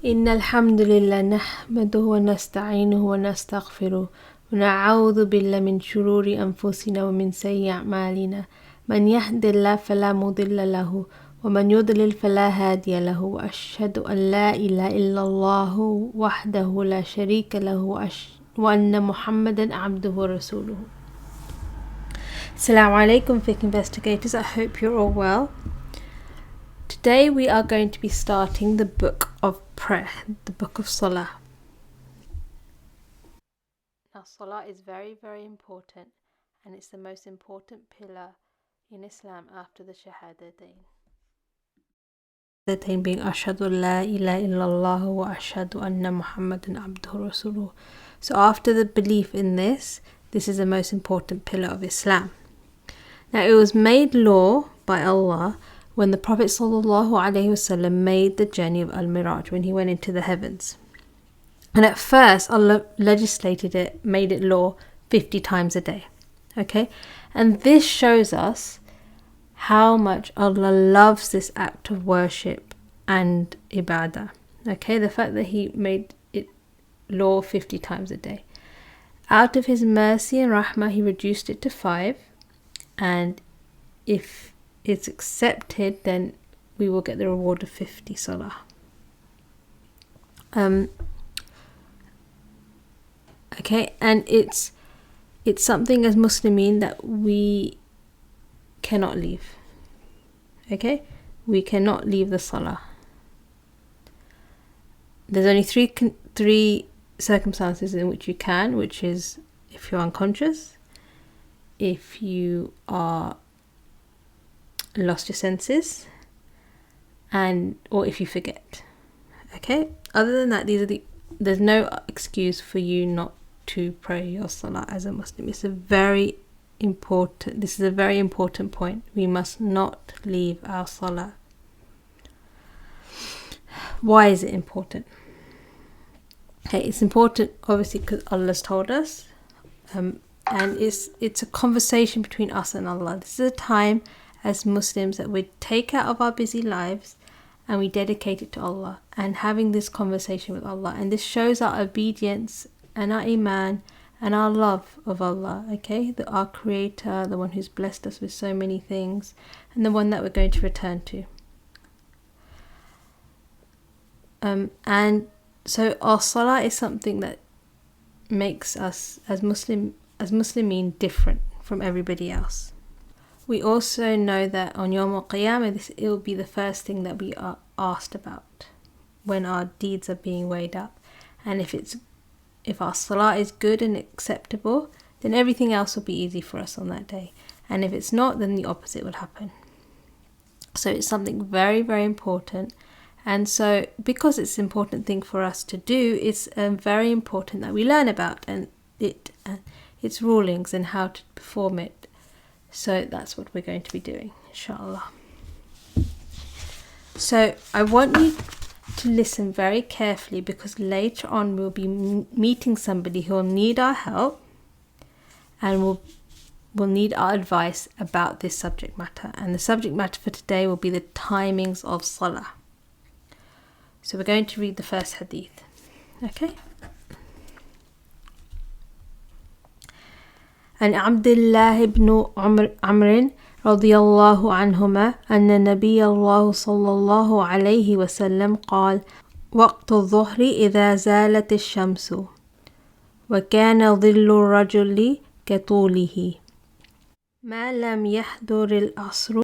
إن الحمد لله نحمده ونستعينه ونستغفره ونعوذ بالله من شرور أنفسنا ومن سيئات أعمالنا من يهد الله فلا مضل له ومن يضلل فلا هادي له وأشهد أن لا إله إلا الله وحده لا شريك له وأن محمدا عبده ورسوله. Assalamu alaikum, Fiqh Investigators. I hope you're all well. Today we are going to be starting the book of prayer, the book of Salah. Now, Salah is very, very important, and it's the most important pillar in Islam after the Shahadatayn. Shahadatayn being Ashhadu la ilaha illallah wa ashhadu anna Muhammadan abduhu rasuluh. So after the belief in this is the most important pillar of Islam. Now, it was made law by Allah when the Prophet ﷺ made the journey of Al-Miraj, when he went into the heavens. And at first, Allah legislated it, made it law 50 times a day. Okay? And this shows us how much Allah loves this act of worship and ibadah. Okay? The fact that He made it law 50 times a day. Out of His mercy and rahmah, He reduced it to 5. And if it's accepted, then we will get the reward of 50 salah. Okay, and it's something as Muslimin that we cannot leave. Okay, we cannot leave the salah. There's only three circumstances in which you can, which is if you're unconscious, if you are lost your senses, or if you forget. Okay, other than that, there's no excuse for you not to pray your salah as a Muslim. This is a very important point. We must not leave our salah. Why is it important? Okay, it's important obviously because Allah's told us, and it's a conversation between us and Allah. This is a time as Muslims that we take out of our busy lives and we dedicate it to Allah, and having this conversation with Allah. And this shows our obedience and our iman and our love of Allah, okay? Our Creator, the one who's blessed us with so many things, and the one that we're going to return to. And so our salah is something that makes us as Muslimin different from everybody else. We also know that on Yawm al-Qiyamah, it will be the first thing that we are asked about when our deeds are being weighed up. And if our salah is good and acceptable, then everything else will be easy for us on that day. And if it's not, then the opposite will happen. So it's something very, very important. And so because it's an important thing for us to do, it's very important that we learn about its rulings and how to perform it. So that's what we're going to be doing, inshallah. So I want you to listen very carefully, because later on we'll be meeting somebody who will need our help and will need our advice about this subject matter. And the subject matter for today will be the timings of Salah. So we're going to read the first hadith. Okay? عن عبد الله بن عمرو رضي الله عنهما أن نبي الله صلى الله عليه وسلم قال: وقت الظهر إذا زالت الشمس وكان ظل الرجل كطوله ما لم يحضر العصر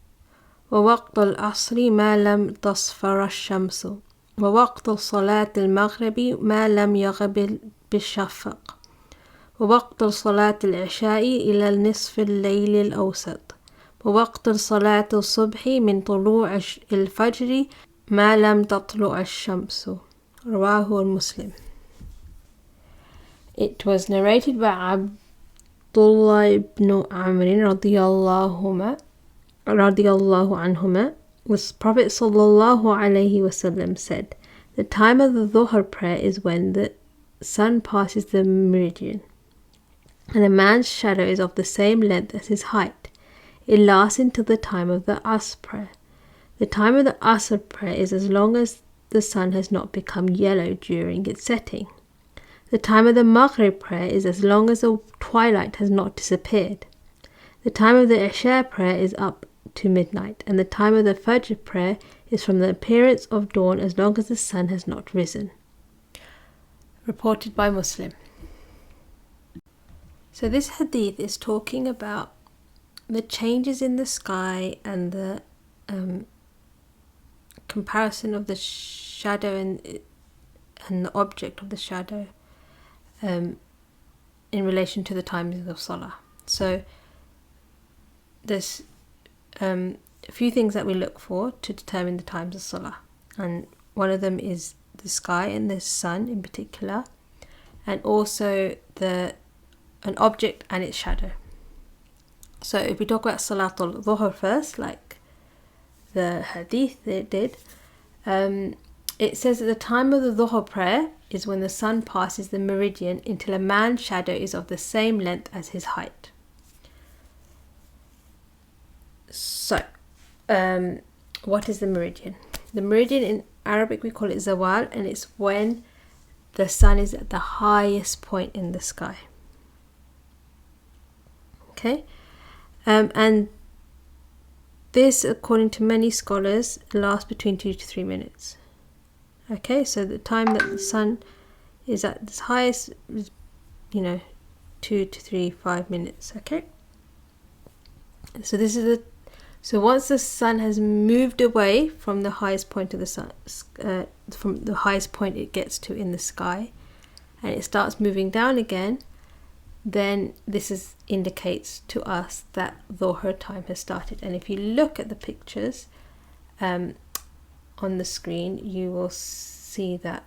ووقت العصر ما لم تصفر الشمس ووقت صلاة المغرب ما لم يغب بالشفق ووقت صلاة العشاء إلى النصف الليل الأوسط ووقت صلاة الصبح من طلوع الفجر ما لم تطلع الشمس. رواه المسلم. It was narrated by Abdullah ibn Amr radiyallahu anhuma. The Prophet sallallahu alayhi wasallam said, the time of the Dhuhr prayer is when the sun passes the meridian, and a man's shadow is of the same length as his height. It lasts until the time of the Asr prayer. The time of the Asr prayer is as long as the sun has not become yellow during its setting. The time of the Maghrib prayer is as long as the twilight has not disappeared. The time of the Isha prayer is up to midnight, and the time of the Fajr prayer is from the appearance of dawn as long as the sun has not risen. Reported by Muslim. So this hadith is talking about the changes in the sky and the comparison of the shadow and the object of the shadow in relation to the timings of Salah. So there's a few things that we look for to determine the times of Salah, and one of them is the sky and the sun in particular, and also an object and its shadow. So if we talk about Salatul Dhuhr first, like the hadith did, it says that the time of the Dhuhr prayer is when the sun passes the meridian until a man's shadow is of the same length as his height. So, what is the meridian? The meridian in Arabic we call it zawal, and it's when the sun is at the highest point in the sky. Okay, and this, according to many scholars, lasts between 2 to 3 minutes. Okay, so the time that the sun is at its highest is, 2 to 3, 5 minutes. Okay, so this is so once the sun has moved away from the highest point of the sun, from the highest point it gets to in the sky, and it starts moving down again, then this indicates to us that Dhuhr time has started. And if you look at the pictures on the screen, you will see that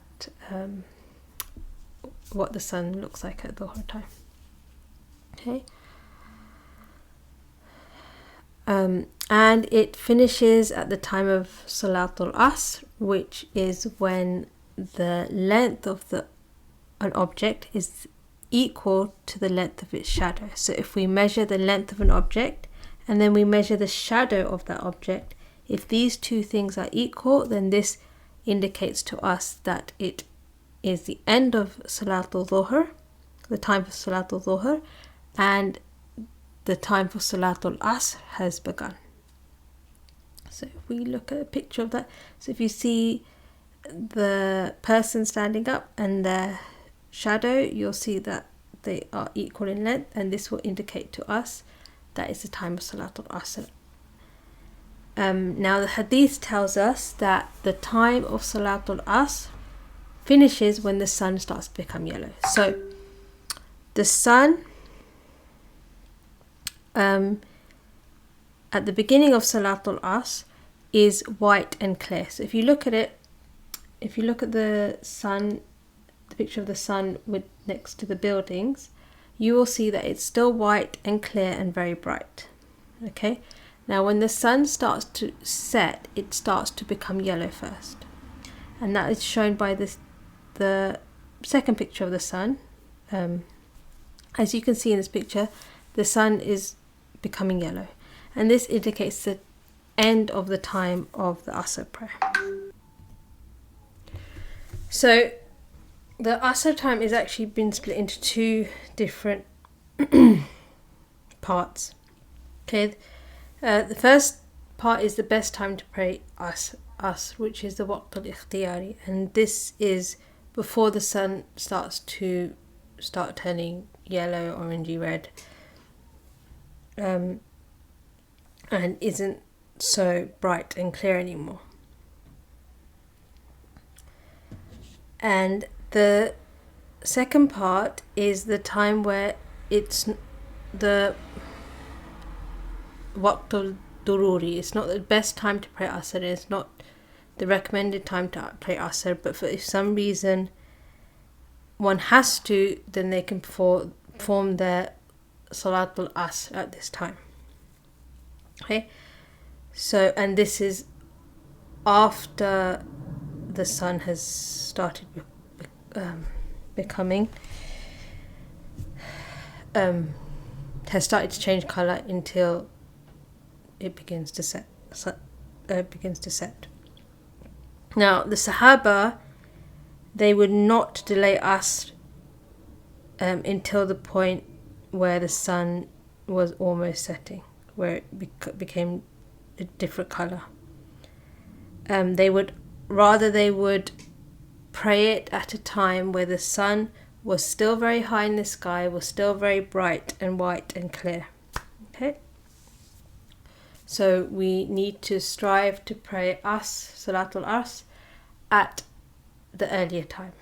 what the sun looks like at Dhuhr time. Okay. And it finishes at the time of Salatul Asr, which is when the length of an object is equal to the length of its shadow. So if we measure the length of an object and then we measure the shadow of that object, if these two things are equal, then this indicates to us that it is the end of Salatul Dhuhr, the time for Salatul Dhuhr, and the time for Salatul Asr has begun. So if we look at a picture of that, so if you see the person standing up and their shadow, you'll see that they are equal in length, and this will indicate to us that it's the time of Salatul Asr. Now the hadith tells us that the time of Salatul Asr finishes when the sun starts to become yellow. So the sun at the beginning of Salatul Asr is white and clear. So if you look at it, if you look at the sun, the picture of the sun with next to the buildings, you will see that it's still white and clear and very bright. Okay, now when the sun starts to set, it starts to become yellow first, and that is shown by the second picture of the sun. As you can see in this picture, the sun is becoming yellow, and this indicates the end of the time of the Asr prayer. So the Asr time is actually been split into two different parts. Okay, the first part is the best time to pray Asr, which is the Waqt al-Ikhtiyari, and this is before the sun starts turning yellow, orangey, red, and isn't so bright and clear anymore. And the second part is the time where it's the Waqt al-Dururi. It's not the best time to pray Asr, it's not the recommended time to pray Asr, but if some reason one has to, then they can perform their Salatul Asr at this time. Okay, so, and this is after the sun has started has started to change colour until it begins to set. Now, the Sahaba, they would not delay us until the point where the sun was almost setting, where it became a different color. They would pray it at a time where the sun was still very high in the sky, was still very bright and white and clear. Okay? So we need to strive to pray Salatul Asr, at the earlier time.